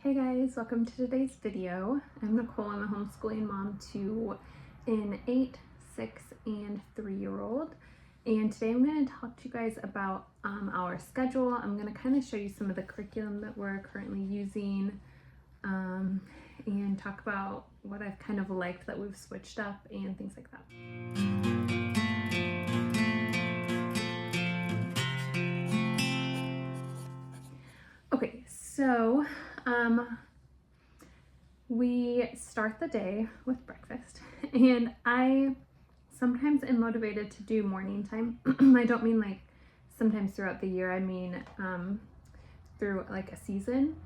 Hey guys, welcome to today's video. I'm Nicole. I'm a homeschooling mom to an 8, 6, and 3-year-old. And today I'm going to talk to you guys about our schedule. I'm going to kind of show you some of the curriculum that we're currently using and talk about what I've kind of liked that we've switched up and things like that. Okay, so we start the day with breakfast, and I sometimes am motivated to do morning time. I don't mean like sometimes throughout the year, I mean through like a season.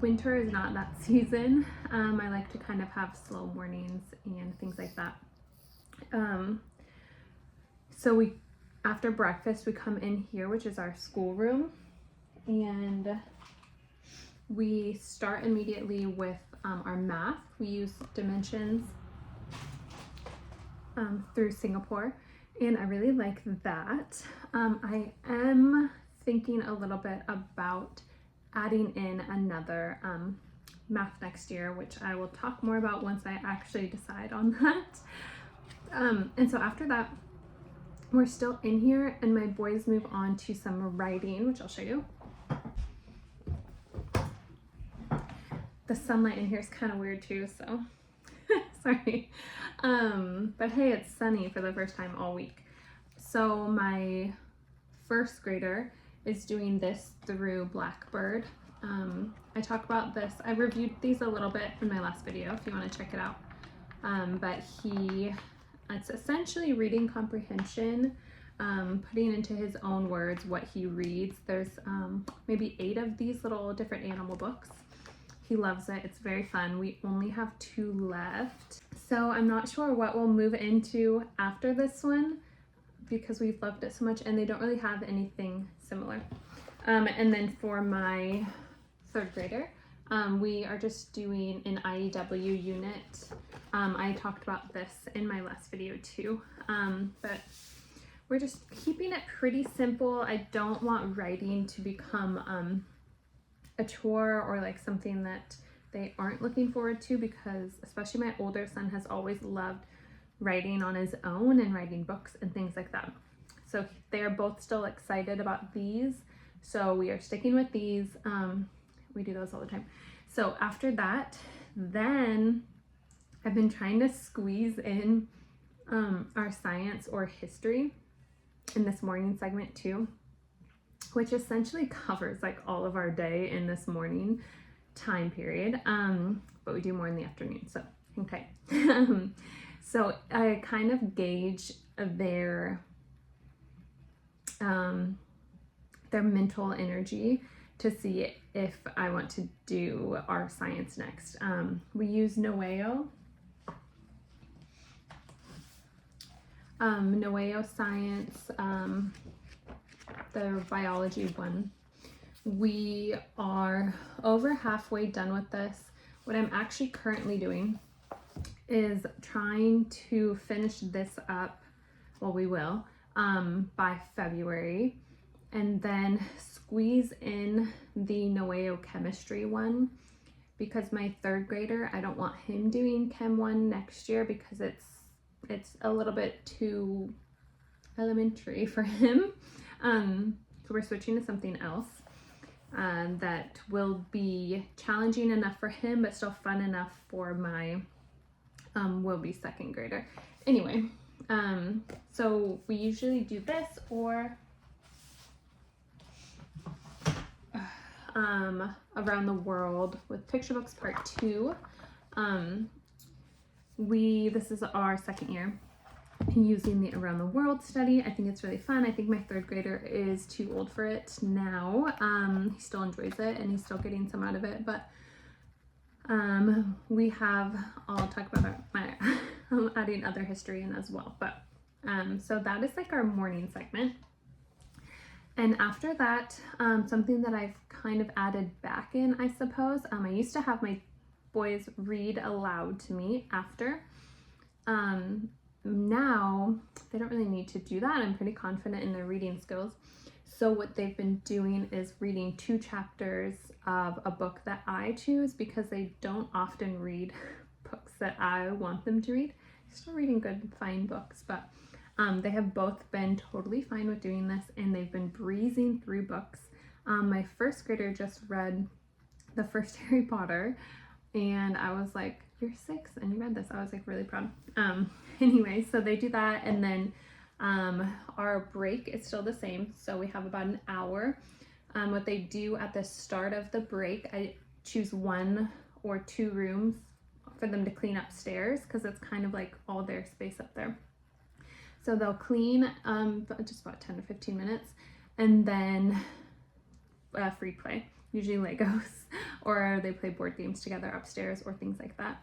Winter is not that season. I like to kind of have slow mornings and things like that. So after breakfast, we come in here, which is our schoolroom, and we start immediately with our math. We use dimensions through Singapore, and I really like that. I am thinking a little bit about adding in another math next year, which I will talk more about once I actually decide on that. And so after that, we're still in here, and my boys move on to some writing, which I'll show you. The sunlight in here is kind of weird too, so sorry. But hey, it's sunny for the first time all week. So my first grader is doing this through Blackbird. I talk about this, I reviewed these a little bit in my last video if you want to check it out. But it's essentially reading comprehension, putting into his own words what he reads. There's maybe 8 of these little different animal books. He loves it. It's very fun. We only have 2 left. So I'm not sure what we'll move into after this one because we've loved it so much, and they don't really have anything similar. And then for my 3rd grader, we are just doing an IEW unit. I talked about this in my last video too, but we're just keeping it pretty simple. I don't want writing to become a chore or like something that they aren't looking forward to, because especially my older son has always loved writing on his own and writing books and things like that. So they are both still excited about these. So we are sticking with these. We do those all the time. So after that, then I've been trying to squeeze in our science or history in this morning segment too, which essentially covers like all of our day in this morning time period. But we do more in the afternoon, so okay. So I kind of gauge their mental energy to see if I want to do our science next. We use Noeo Science, the biology one. We are over halfway done with this. What I'm actually currently doing is trying to finish this up, well, we will, by February, and then squeeze in the Noeo chemistry one, because my 3rd grader, I don't want him doing Chem 1 next year because it's a little bit too elementary for him. So we're switching to something else that will be challenging enough for him but still fun enough for my will be 2nd grader. Anyway, so we usually do this or Around the World with Picture Books Part 2. This is our 2nd year using the Around the World study. I think it's really fun. I think my 3rd grader is too old for it now. He still enjoys it and he's still getting some out of it, but I'll talk about my adding other history in as well. But so that is like our morning segment. And after that, something that I've kind of added back in, I suppose, I used to have my boys read aloud to me after. Now they don't really need to do that. I'm pretty confident in their reading skills. So what they've been doing is reading 2 chapters of a book that I choose, because they don't often read books that I want them to read. They're still reading good, fine books, but they have both been totally fine with doing this, and they've been breezing through books. My first grader just read the first Harry Potter, and I was like, you're 6 and you read this. I was like really proud. Anyway, so they do that, and then our break is still the same. So we have about an hour. What they do at the start of the break, I choose 1 or 2 rooms for them to clean upstairs, because it's kind of like all their space up there. So they'll clean just about 10 to 15 minutes, and then free play, usually Legos, or they play board games together upstairs or things like that.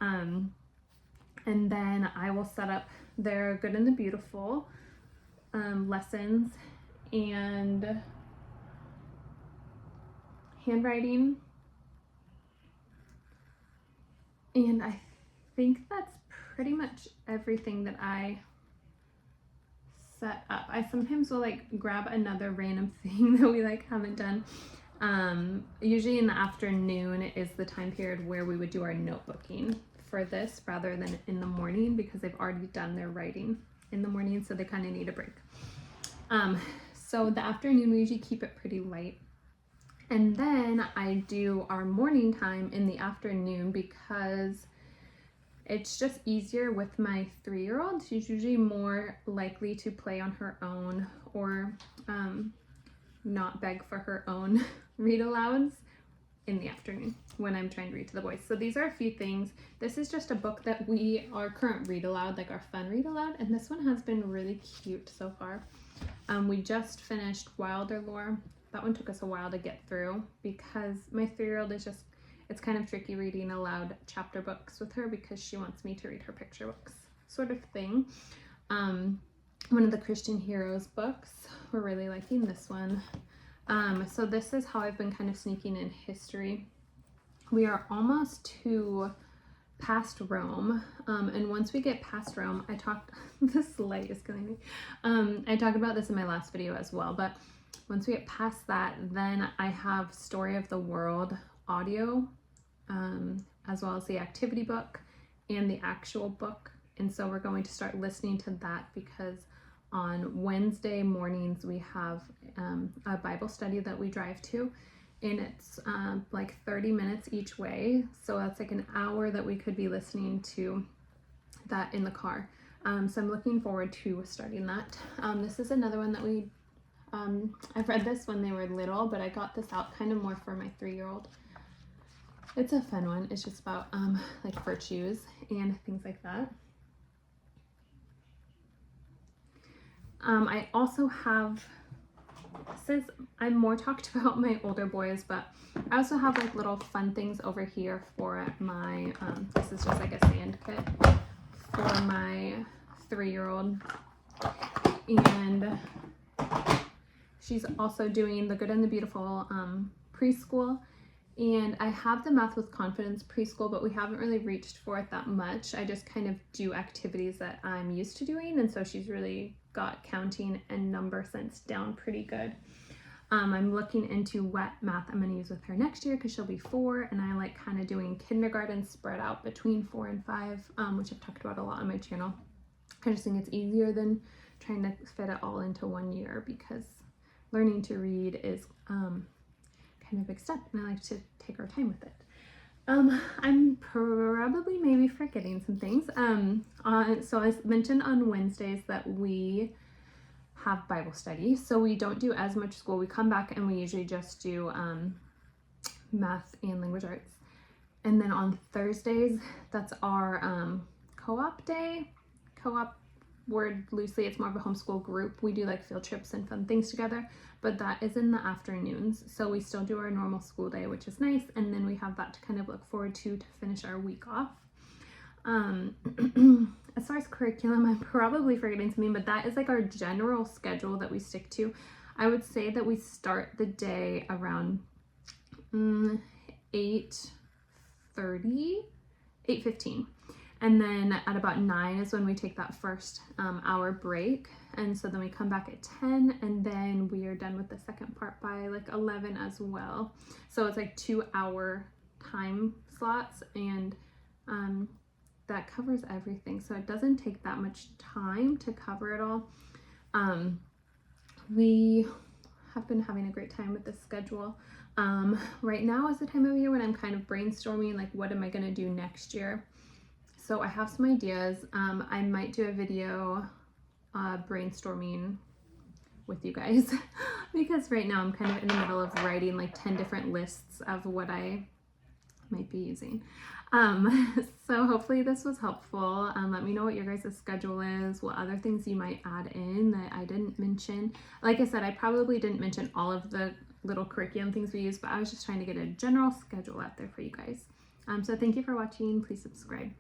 And then I will set up their Good and the Beautiful lessons and handwriting. And I think that's pretty much everything that I set up. I sometimes will like grab another random thing that we like haven't done. Usually in the afternoon is the time period where we would do our notebooking for this, rather than in the morning, because they've already done their writing in the morning, so they kind of need a break. So the afternoon we usually keep it pretty light, and then I do our morning time in the afternoon, because it's just easier with my 3-year-old. She's usually more likely to play on her own, or not beg for her own read alouds in the afternoon when I'm trying to read to the boys. So these are a few things. This is just a book that our current read aloud, like our fun read aloud, and this one has been really cute so far. We just finished Wilder Lore. That one took us a while to get through, because my 3-year-old is just, it's kind of tricky reading aloud chapter books with her, because she wants me to read her picture books sort of thing. One of the Christian Heroes books, we're really liking this one. So this is how I've been kind of sneaking in history. We are almost to past Rome, and once we get past Rome, this light is killing me. I talked about this in my last video as well, but once we get past that, then I have Story of the World audio, as well as the activity book and the actual book. And so we're going to start listening to that, because on Wednesday mornings we have a Bible study that we drive to, and it's like 30 minutes each way. So that's like an hour that we could be listening to that in the car. So I'm looking forward to starting that. This is another one that I've read this when they were little, but I got this out kind of more for my 3-year-old. It's a fun one. It's just about like virtues and things like that. I also have, I'm more talked about my older boys, but I also have like little fun things over here for my, this is just like a sand kit for my 3-year-old. And she's also doing the Good and the Beautiful preschool. And I have the Math with Confidence preschool, but we haven't really reached for it that much. I just kind of do activities that I'm used to doing, and so she's really got counting and number sense down pretty good. I'm looking into what math I'm going to use with her next year, because she'll be 4, and I like kind of doing kindergarten spread out between 4 and 5, which I've talked about a lot on my channel. I just think it's easier than trying to fit it all into 1 year, because learning to read is kind of a big step, and I like to take our time with it. I'm probably maybe forgetting some things. So I mentioned on Wednesdays that we have Bible study, so we don't do as much school. We come back and we usually just do math and language arts. And then on Thursdays, that's our co-op day. Co-op word loosely, it's more of a homeschool group. We do like field trips and fun things together, but that is in the afternoons. So we still do our normal school day, which is nice, and then we have that to kind of look forward to finish our week off. As far as curriculum, I'm probably forgetting something, but that is like our general schedule that we stick to. I would say that we start the day around 8:15, And then at about 9 is when we take that first hour break. And so then we come back at 10, and then we are done with the second part by like 11 as well. So it's like 2-hour time slots, and that covers everything. So it doesn't take that much time to cover it all. We have been having a great time with this schedule. Right now is the time of year when I'm kind of brainstorming, like, what am I going to do next year? So I have some ideas. I might do a video brainstorming with you guys because right now I'm kind of in the middle of writing like 10 different lists of what I might be using. So hopefully this was helpful. Let me know what your guys' schedule is, what other things you might add in that I didn't mention. Like I said, I probably didn't mention all of the little curriculum things we use, but I was just trying to get a general schedule out there for you guys. So thank you for watching. Please subscribe.